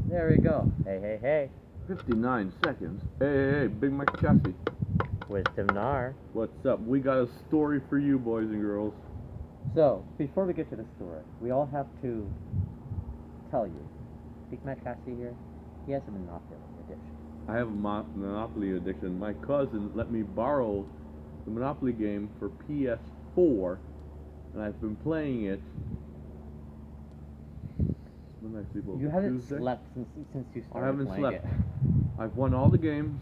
There we go. Hey, hey, hey. 59 seconds. Hey, Bigmacchasi. Wisdom nayr. What's up? We got a story for you, boys and girls. So, before we get to the story, we all have to tell you, Bigmacchasi here, he has a Monopoly addiction. I have a Monopoly addiction. My cousin let me borrow the Monopoly game for PS4, and I've been playing it. When did I sleep over? You haven't Tuesday? slept since you started I haven't playing slept. it. I've won all the games.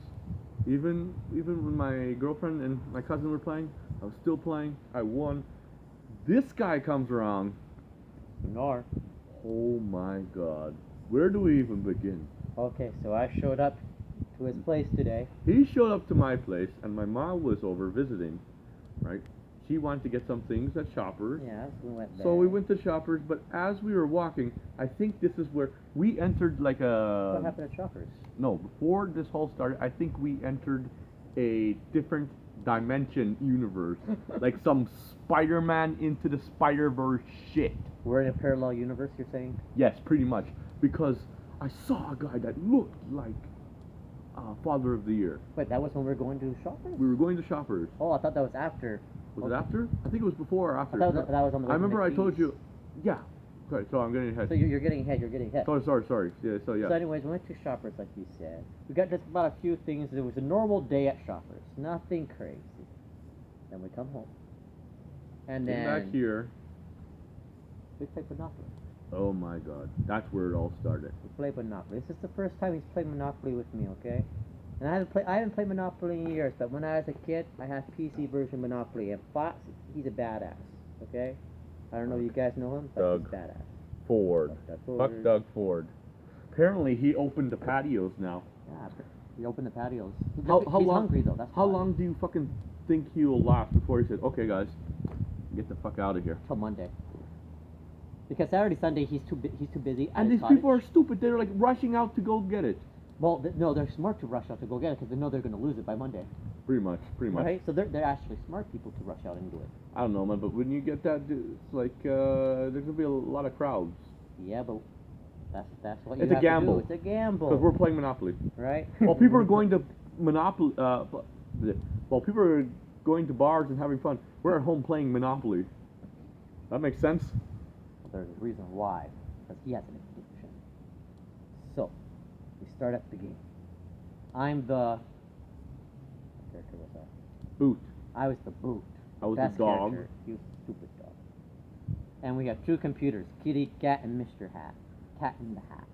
Even when my girlfriend and my cousin were playing, I was still playing. I won. This guy comes around. Nayr. Oh my God. Where do we even begin? Okay, so I showed up to his place today. He showed up to my place, and my mom was over visiting, right? She wanted to get some things at Shoppers. Yeah, we went there. So we went to Shoppers, but as we were walking, I think this is where we entered like a... What happened at Shoppers? No, before this whole started, I think we entered a different dimension universe. Like some Spider-Man into the Spider-Verse shit. We're in a parallel universe, you're saying? Yes, pretty much. Because I saw a guy that looked like Father of the Year. Wait, that was when we were going to Shoppers? We were going to Shoppers. Oh, I thought that was after. Was it after? I think it was before or after. I thought that was on the way I to remember I told McDee's. you. Yeah. Sorry, so I'm getting ahead. So you're getting ahead, Sorry. Yeah, so yeah. So anyways, we went to Shoppers like you said. We got just about a few things. It was a normal day at Shoppers. Nothing crazy. Then we come home. And Came then back here. we played Monopoly. Oh my God. That's where it all started. We played Monopoly. This is the first time he's played Monopoly with me, okay? And I haven't played Monopoly in years, but when I was a kid, I had PC version Monopoly, and Fox, he's a badass, okay? I don't know if you guys know him, but Doug he's badass. Ford. Doug Ford. Fuck Doug Ford. Apparently he opened the patios now. Yeah, he opened the patios. He's How long, long? hungry though. That's How why. long do you fucking think he'll last before he said, "Okay, guys, get the fuck out of here"? Till Monday. Because Saturday, Sunday, he's too busy. And these people are stupid. They're like rushing out to go get it. Well, no, they're smart to rush out to go get it because they know they're going to lose it by Monday. Pretty much. Right? So they're actually smart people to rush out and do it. I don't know, man, but when you get that, it's like there's gonna be a lot of crowds. Yeah, but that's what you It's a have gamble. to do. It's a gamble. Because we're playing Monopoly. Right? While people are going to Monopoly, while people are going to bars and having fun, we're at home playing Monopoly. That makes sense. Well, there's a reason why. Because he has an addiction. So, we start up the game. I'm the... What character was I? Boot. I was the boot. I was the Best dog. character. He was the stupid dog. And we have two computers, Kitty Cat and Mr. Hat. Cat in the Hat.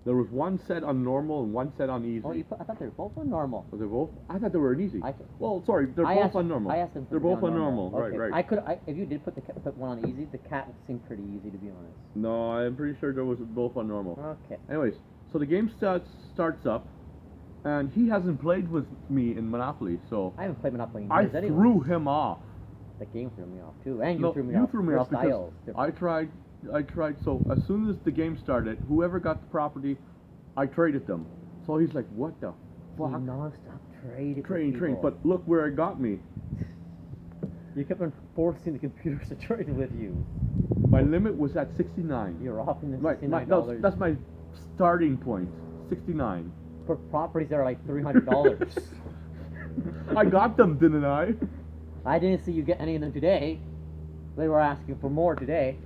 There was one set on normal and one set on easy. Oh, I thought they were both on normal. Was they both? I thought they were an easy. I Well, sorry, they're both on normal. I asked them. They're both on normal. Okay. Right. If you did put one on easy, the cat seemed pretty easy to be honest. No, I'm pretty sure there was both on normal. Okay. Anyways, so the game starts up, and he hasn't played with me in Monopoly, so I haven't played Monopoly in I years anyway. threw him off. The game threw me off too, and you No, threw me you off. threw me Your off because style's different. I tried. So as soon as the game started, whoever got the property, I traded them. So he's like, "What the fuck?" You non-stop trading. Train. But look where it got me. You kept on forcing the computers to trade with you. My limit was at 69. You're off in the Right. $69. That's my starting point. 69. For properties that are like $300. I got them, didn't I? I didn't see you get any of them today. They were asking for more today.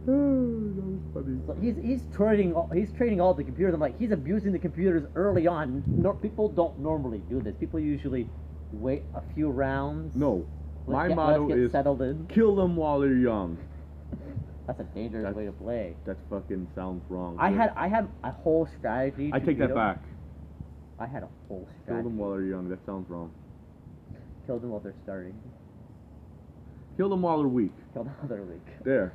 That was funny. So he's trading all the computers. I'm like, he's abusing the computers early on. People don't normally do this. People usually wait a few rounds. No. My Let's motto get is settled in. kill them while they're young. That's a dangerous way to play. That fucking sounds wrong. I had a whole strategy. I take that back. I had a whole strategy. Kill them while they're young. That sounds wrong. Kill them while they're starting. Kill them while they're weak. Kill them while they're weak. There.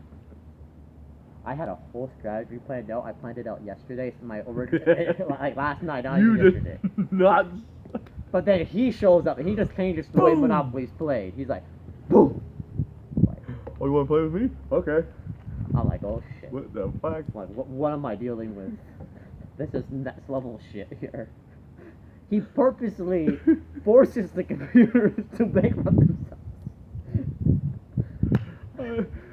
I had a whole strategy planned out. I planned it out yesterday. Like last night, not You even yesterday. did not. But then he shows up and he just changes the way Monopoly's played. He's like, Boom. like, Oh, you want to play with me? Okay. I'm like, oh shit. What the fuck? Like, what am I dealing with? This is next level shit here. He purposely forces the computers to bankrupt themselves.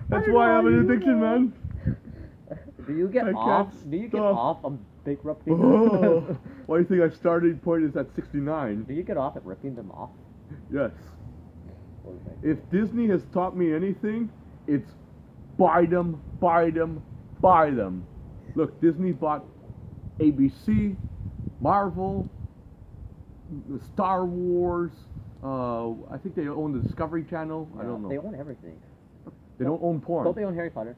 That's why I have an addiction, man. Do you get I off? can't Do you get stop. off on bankrupting? Oh, why do you think our starting point is at 69? Do you get off at ripping them off? Yes. What do you think? If Disney has taught me anything, it's buy them, buy them, buy them. Look, Disney bought ABC, Marvel, Star Wars. I think they own the Discovery Channel. I don't know. They own everything. They don't own porn. Don't they own Harry Potter?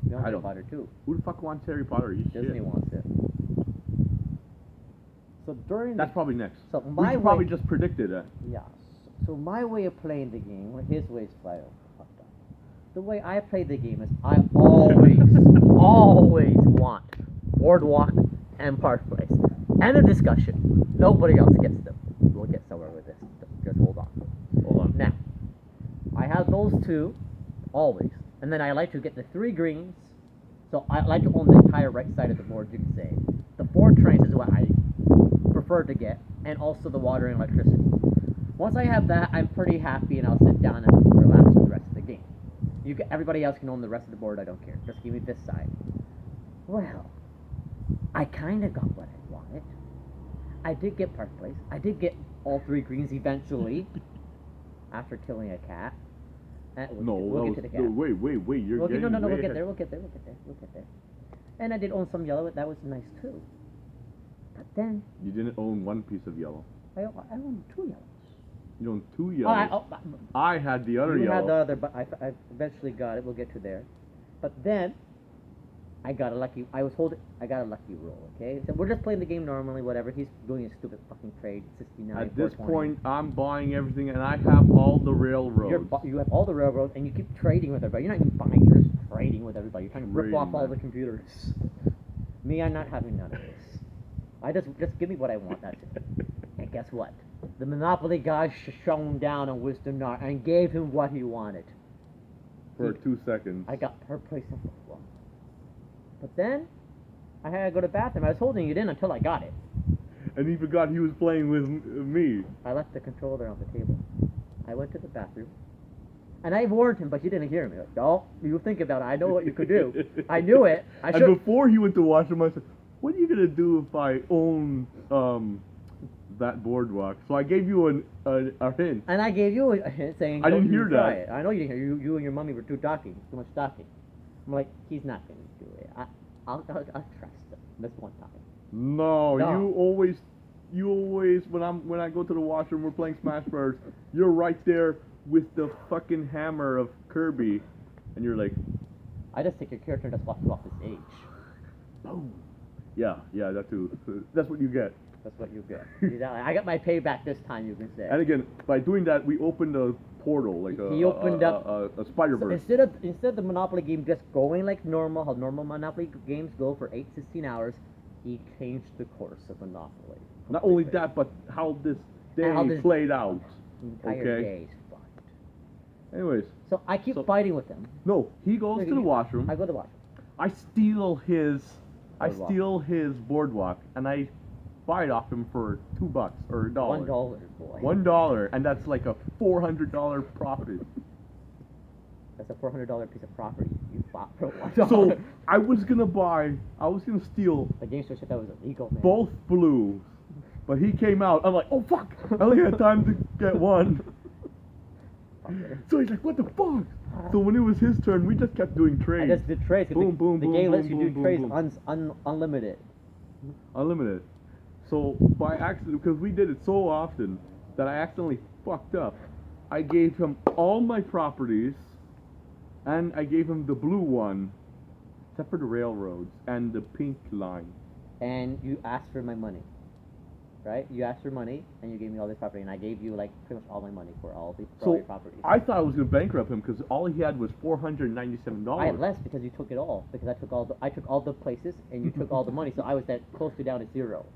They own I Harry don't- Potter too. Who the fuck wants Harry Potter? You Disney shit. wants it. So during That's the, probably next. So We my should probably way- just predicted that. yeah. So my way of playing the game, well, his way is fucked up. The way I play the game is I always want Boardwalk and Park Place. End of discussion. Nobody else gets them. We'll get somewhere with this. Just hold on. Hold on. Now, I have those two, always. And then I like to get the 3 greens. So I like to own the entire right side of the board, you can say. The 4 trains is what I prefer to get, and also the water and electricity. Once I have that, I'm pretty happy, and I'll sit down and relax with the rest of the game. Everybody else can own the rest of the board, I don't care. Just give me this side. Well, I kind of got what I wanted. I did get Park Place. I did get all 3 greens eventually, after killing a cat. We'll get to the cat. Wait. You're We'll getting no, way we'll get ahead. there. And I did own some yellow. That was nice too. But then You didn't own one piece of yellow. I owned 2 yellows. You owned 2 yellows. I had the other You yellow. had the other, but I eventually got it. We'll get to there. But then I got a lucky. I got a lucky roll. Okay, so we're just playing the game normally. Whatever. He's doing a stupid fucking trade. 69. At this 420. point, I'm buying everything, and I have all the railroads. You have all the railroads, and you keep trading with everybody. You're not even buying. You're just trading with everybody. You're trying to rip off Trading, all man. the computers. Me, I'm not having none of this. I just give me what I want. That's it. And guess what? The Monopoly guy shone down on Wisdom Nayr and gave him what he wanted. For 2 seconds. I got her place in football. But then I had to go to the bathroom. I was holding it in until I got it. And he forgot he was playing with me. I left the controller on the table. I went to the bathroom. And I warned him, but you didn't hear me. Like, no, you think about it. I know what you could do. I knew it. And before he went to wash him, I said, "What are you gonna do if I own that boardwalk?" So I gave you a hint. And I gave you a hint saying, I didn't "Don't hear you try that. it." I know you didn't hear. You and your mommy were too much talking. I'm like, he's not going to do it. I'll trust him this one time. No, No. you always when I go to the washroom, we're playing Smash Bros. You're right there with the fucking hammer of Kirby, and you're like, I just think your character just walked off the stage. boom. Yeah, that too. That's what you get. That's what you get. See that? I got my payback this time, you can say. And again, by doing that, we opened a portal, like He opened up a Spider-Verse. So instead of the Monopoly game just going like normal, how normal Monopoly games go for 8, 16 hours, he changed the course of Monopoly. Not only that, but how this day And how this played out. The entire Okay. day is fucked. Anyways, So I keep So- fighting with him. no, he goes to the washroom. I go to the washroom. I steal his Boardwalk. boardwalk, and I buy it off him for $2 or $1. $1, boy. $1, and that's like a $400 profit. That's a $400 piece of property you bought for $1. So I was gonna steal The game show said that was illegal, man. both blues, but he came out. I'm like, oh fuck! I only had time to get one. Fucker. So he's like, what the fuck? So when it was his turn, we just kept doing I trades. just did trades. 'Cause Boom, boom, the boom, game boom, lets you boom, do trades boom. unlimited. Unlimited. So by accident, because we did it so often that I accidentally fucked up. I gave him all my properties, and I gave him the blue one, except for the railroads and the pink line. And you asked for my money, right? You asked for money, and you gave me all this property, and I gave you like pretty much all my money for all So your properties. I thought I was gonna bankrupt him because all he had was $497. I had less because you took it all. Because I took all the places, and you took all the money. So I was that close to down to zero.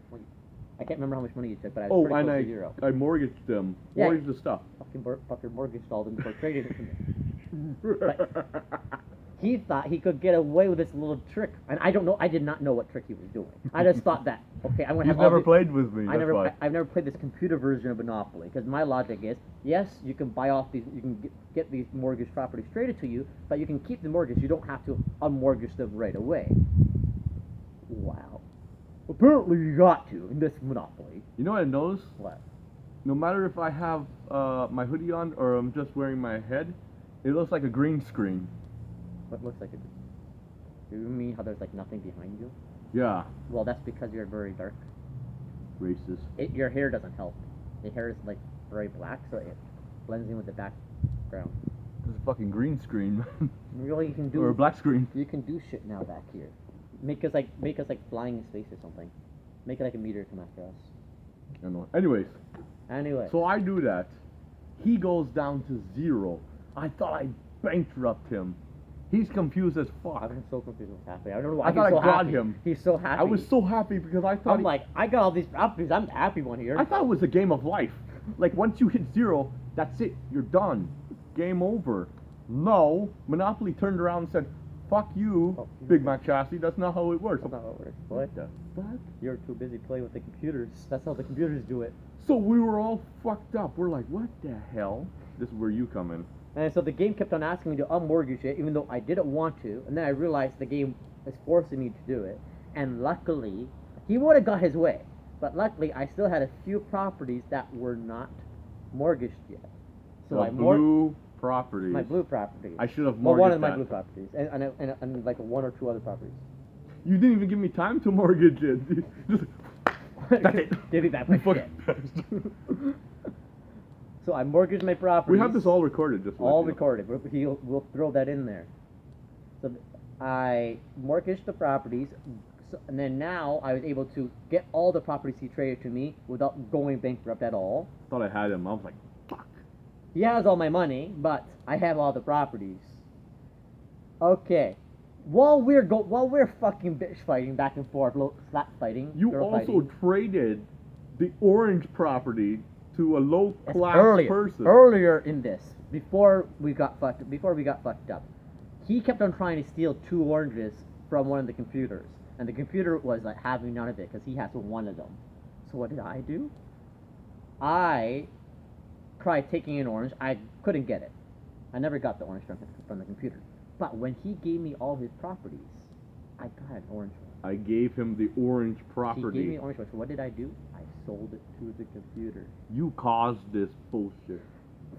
I can't remember how much money you took, but I was Oh, pretty and close to zero. I mortgaged them. Yeah. Mortgaged the stuff. Fucking mortgaged all them before trading it to me. But he thought he could get away with this little trick, and I don't know. I did not know what trick he was doing. I just thought that okay, I'm gonna You've have never all the, played with me. That's why. I've never played this computer version of Monopoly because my logic is yes, you can buy off these, you can get these mortgage properties traded to you, but you can keep the mortgage. You don't have to unmortgage them right away. Wow. Apparently, you got to in this Monopoly. You know what I noticed? What? No matter if I have my hoodie on or I'm just wearing my head, it looks like a green screen. What looks like it? You mean how there's like nothing behind you? Yeah. Well, that's because you're very dark. Racist. Your hair doesn't help. Your hair is like very black, so it blends in with the background. It's a fucking green screen, man. Really, you can do Or a black screen. You can do shit now back here. Make us like flying in space or something. Make it like a meteor come after us. I don't know. Anyways, Anyway. so I do that. He goes down to 0. I thought I bankrupt him. He's confused as fuck. I'm so confused what's happening. I don't know why I thought he's so I got happy. him. He's so happy. I was so happy because I thought I'm like, I got all these properties. I'm the happy one here. I thought it was a game of life. Like once you hit 0, that's it. You're done. Game over. No, Monopoly turned around and said, "Fuck you, Bigmacchasi. That's not how it works." That's not how it works. What the fuck? You're too busy playing with the computers. That's how the computers do it. So we were all fucked up. We're like, what the hell? This is where you come in. And so the game kept on asking me to unmortgage it, even though I didn't want to. And then I realized the game is forcing me to do it. And luckily, he would have got his way. But luckily, I still had a few properties that were not mortgaged yet. So The blue properties. my blue properties. I should have well, mortgaged one of my that. blue properties, and like 1 or 2 other properties. You didn't even give me time to mortgage it. Just, that's it. Give me back my You shit. fucking bastard. So I mortgaged my properties. We have this all recorded. Just to let all you know. recorded. We'll throw that in there. So I mortgaged the properties, and then now I was able to get all the properties he traded to me without going bankrupt at all. Thought I had him. I was like, fuck. He has all my money, but I have all the properties. Okay. While we're fucking bitch fighting back and forth, slap fighting, You girl also fighting, traded the orange property to a low That's class person. Earlier in this, before we got fucked up, he kept on trying to steal 2 oranges from one of the computers, and the computer was like having none of it because he has one of them. So what did I do? I tried taking an orange. I couldn't get it. I never got the orange from the computer. But when he gave me all his properties, I got an orange one. I gave him the orange He property. gave me an orange one. So what did I do? I sold it to the computer. You caused this bullshit.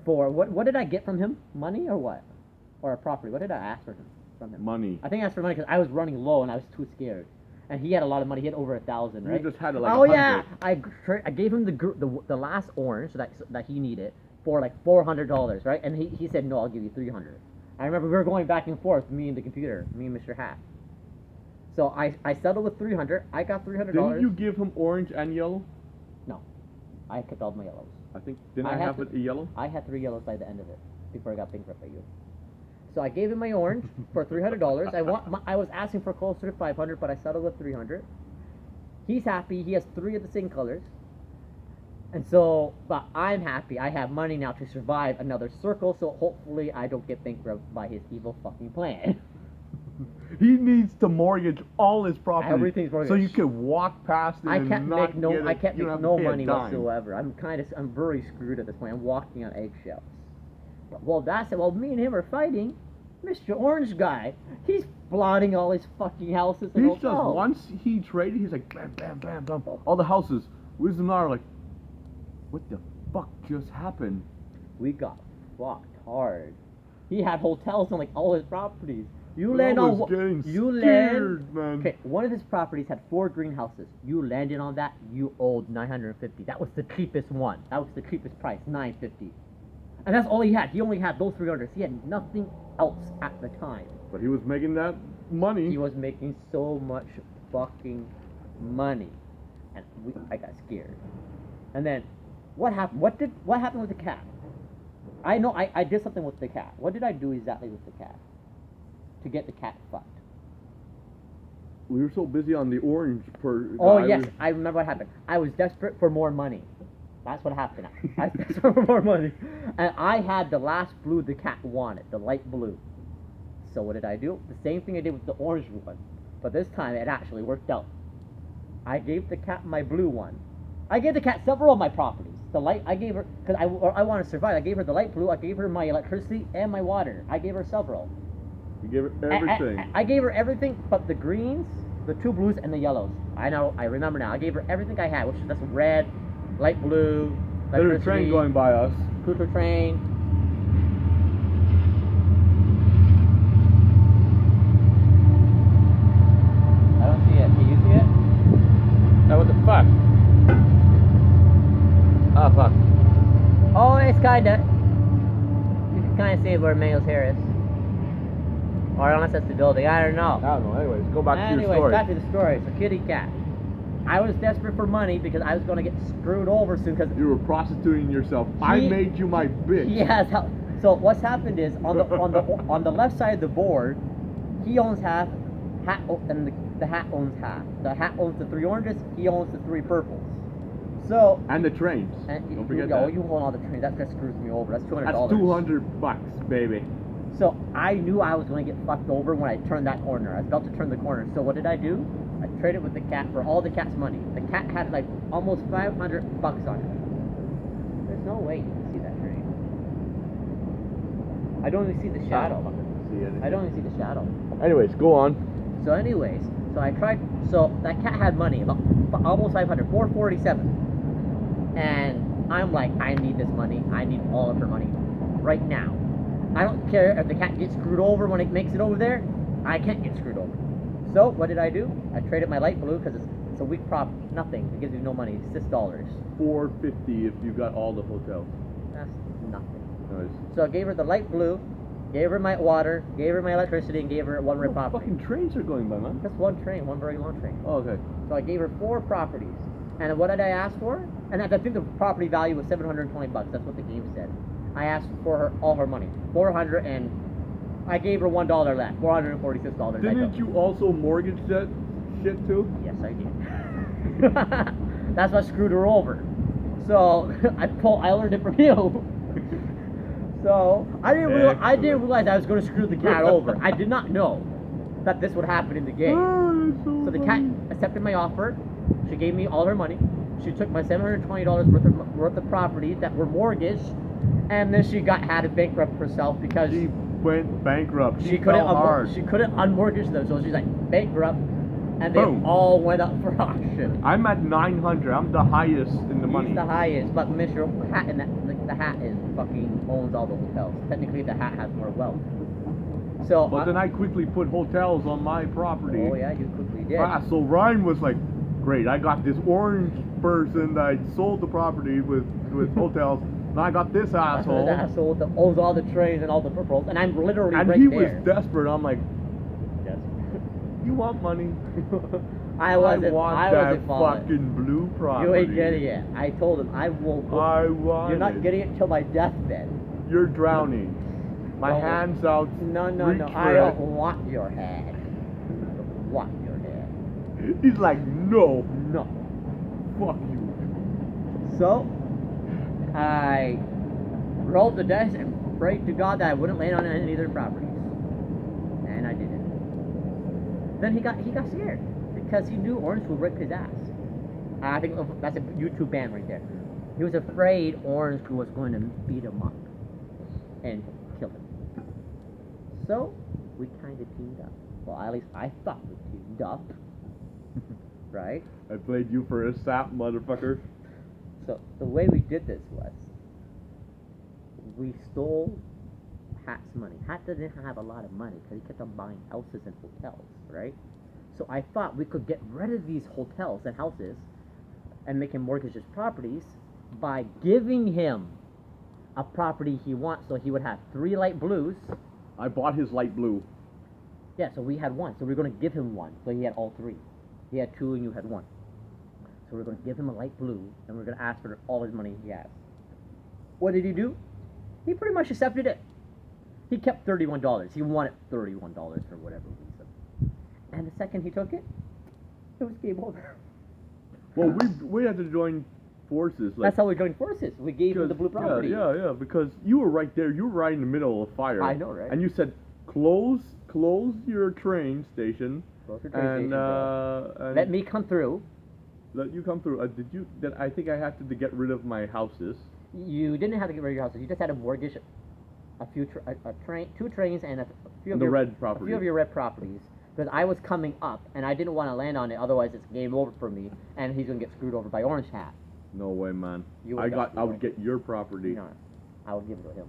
For what did I get from him? Money or what? Or a property? What did I ask from him? Money. I think I asked for money because I was running low and I was too scared. And he had a lot of money. He had over 1,000, right? You just had like oh 100. yeah, I gave him the last orange that he needed for like $400, right? And he said no, I'll give you 300. I remember we were going back and forth, me and the computer, me and Mr. Hat. So I settled with 300. I got $300. Didn't you give him orange and yellow? No, I kept all my yellows. I think didn't I have it a yellow? I had 3 yellows by the end of it before I got bankrupt by you. So I gave him my orange for $300. I was asking for closer to 500, but I settled with 300. He's happy. He has 3 of the same colors. And so, but I'm happy. I have money now to survive another circle, so hopefully I don't get bankrupt by his evil fucking plan. He needs to mortgage all his property. Everything's mortgaged. So you can walk past it I and can't not make no. get it. I can't You make don't have no to pay a money dime. whatsoever. I'm very screwed at this point. I'm walking on eggshells. Well, me and him are fighting. Mr. Orange guy, he's flaunting all his fucking houses. And He's just once he traded, he's like bam, bam, bam, bam. All the houses. Wisdom are like, what the fuck just happened? We got fucked hard. He had hotels on like all his properties. You I land on was getting you scared, land. man. Okay, one of his properties had 4 greenhouses. You landed on that. You owed $950. That was the cheapest one. That was the cheapest price, $950. And that's all he had. He only had those 300. He had nothing else at the time. But he was making that money. He was making so much fucking money, and I got scared. And then, what happened? What happened with the cat? I know I did something with the cat. What did I do exactly with the cat to get the cat fucked? We were so busy on the orange per. Oh yes, I remember what happened. I was desperate for more money. That's what happened. I was desperate for more money, and I had the last blue the cat wanted, the light blue. So what did I do? The same thing I did with the orange one, but this time it actually worked out. I gave the cat my blue one. I gave the cat several of my properties. The light I gave her because I want to survive. I gave her the light blue. I gave her my electricity and my water. I gave her several. You gave her everything. I gave her everything but the greens, the 2 blues, and the yellows. I know. I remember now. I gave her everything I had, which is just red, light blue. There's a train going by us. Cooper train. I don't see it. Can you see it? Now what the fuck? Oh fuck. Oh, it's kinda. You can kinda see where Mayo's hair is. Or unless that's the building, I don't know. I don't know. Anyways, go back to your Anyways, story. back to the story. So kitty cat. I was desperate for money because I was gonna get screwed over soon because You were prostituting yourself. I made you my bitch. Yes. So what's happened is on the left side of the board, he owns half, and the hat owns half. The hat owns the 3 oranges. He owns the 3 purples. So. And the trains. Don't forget that. Oh, you own all the trains. That screws me over. That's $200. That's $200, baby. So I knew I was going to get fucked over when I turned that corner. I was about to turn the corner. So what did I do? I traded with the cat for all the cat's money. The cat had like almost $500 on it. There's no way you can see that train. I don't even see the shadow. I don't even see the shadow. Anyways, go on. So anyways, so I tried. So that cat had money, about almost 500, 447. And I'm like, I need this money. I need all of her money right now. I don't care if the cat gets screwed over when it makes it over there. I can't get screwed over. So what did I do? I traded my light blue because it's a weak prop. Nothing. It gives you no money. It's $6. $450 if you got all the hotels. That's nothing. Nice. So I gave her the light blue, gave her my water, gave her my electricity, and gave her one red property. Fucking trains are going by, man. That's one train, one very long train. Oh, okay. So I gave her 4 properties. And what did I ask for? And I think the property value was $720. That's what the game said. I asked for her all her money, 400, and I gave her $1 left, $446. Didn't you also mortgage that shit too? Yes, I did. That's what screwed her over. So I learned it from you. So I didn't realize I was going to screw the cat over. I did not know that this would happen in the game. Oh, So the cat accepted my offer. She gave me all her money. She took my $720 worth of property that were mortgaged, and then she had to bankrupt herself because she went bankrupt. she couldn't unmortgage them. So she's like bankrupt, and they all went up for auction. I'm at 900. I'm the highest in the money. He's the highest, but Mr. Hat in the hat is fucking owns all the hotels. Technically, the hat has more wealth. So, but then I quickly put hotels on my property. Oh yeah, you quickly did. So Ryan was like, "Great, I got this orange person that I sold the property with hotels. And I got this asshole. This asshole that owns all the trains and all the purples, and I'm literally and right he there. was desperate. I'm like, you want money? I wasn't fucking blue property. You ain't getting it. I told him I will. You're not getting it till my deathbed. You're drowning. My hand's out. No. I don't want your head. I want your head. He's like, no. Fuck you. So, I rolled the dice and prayed to God that I wouldn't land on any of their properties. And I didn't. Then he got scared because he knew Orange would rip his ass. I think that's a YouTube ban right there. He was afraid Orange was going to beat him up and kill him. So, we kind of teamed up. Well, at least I thought we teamed up. Right? I played you for a sap, motherfucker. So, the way we did this was, we stole Hat's money. Hat didn't have a lot of money because he kept on buying houses and hotels, right? So I thought we could get rid of these hotels and houses and make him mortgage his properties by giving him a property he wants. So he would have 3 light blues. I bought his light blue. Yeah, so we had 1. So we were going to give him 1. So he had all 3. He had 2 and you had 1. So we're going to give him a light blue and we're going to ask for all his money he has. What did he do? He pretty much accepted it. He kept $31. He wanted $31 for whatever reason. And the second he took it, it was game over. Well, we had to join forces. Like, that's how we joined forces. We gave him the blue property. Yeah, because you were right there. You were right in the middle of the fire. I know, right? And you said, close close your train station Close your train and, station, bro. and Let me come through. let you come through. I think I had to get rid of my houses. You didn't have to get rid of your houses. You just had to mortgage a train, 2 trains, and a few of The your red a property. few of your red properties. Because I was coming up, and I didn't want to land on it. Otherwise, it's game over for me, and he's gonna get screwed over by Orange Hat. No way, man. You I would've got I screwed would get your property. No, I would give it to him.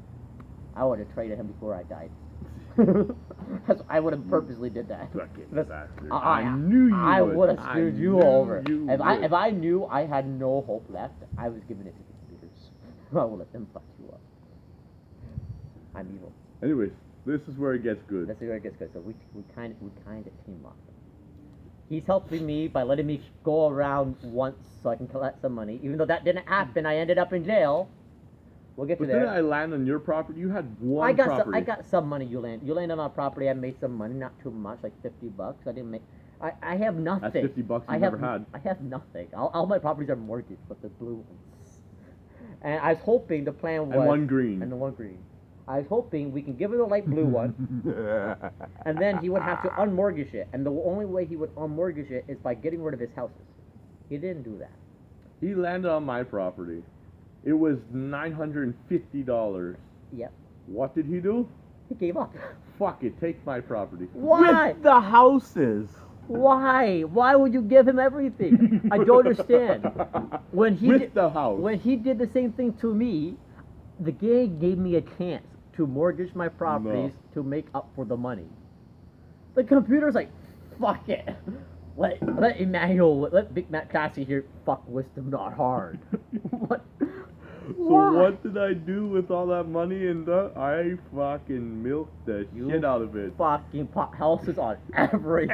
I would have traded him before I died. I would have purposely did that. Fucking That's- bastard. I knew you I would have I screwed you knew over. you If would. I knew I had no hope left, I was giving it to the computers. I will let them fuck you up. I'm evil. Anyways, this is where it gets good. That's where it gets good. So we kind of team up. He's helping me by letting me go around once so I can collect some money. Even though that didn't happen, I ended up in jail. We'll get to But there. didn't I land on your property? You had one property. I got some money. You land on my property. I made some money, not too much, like $50. I didn't make. I have nothing. That's $50 I you have, never had. I have nothing. All my properties are mortgaged, but the blue ones. And I was hoping the plan was. And one green. And the one green. I was hoping we can give her the light blue one, and then he would have to unmortgage it. And the only way he would unmortgage it is by getting rid of his houses. He didn't do that. He landed on my property. It was $950. Yep. What did he do? He gave up. Fuck it, take my property. Why? With the houses. Why? Why would you give him everything? I don't understand. When he With did, the house. when he did the same thing to me, the gang gave me a chance to mortgage my properties to make up for the money. The computer's like, fuck it. Let Bigmacchasi here fuck wisdom not hard. What? So what did I do with all that money and I fucking milked the shit out of it. Fucking pop houses on every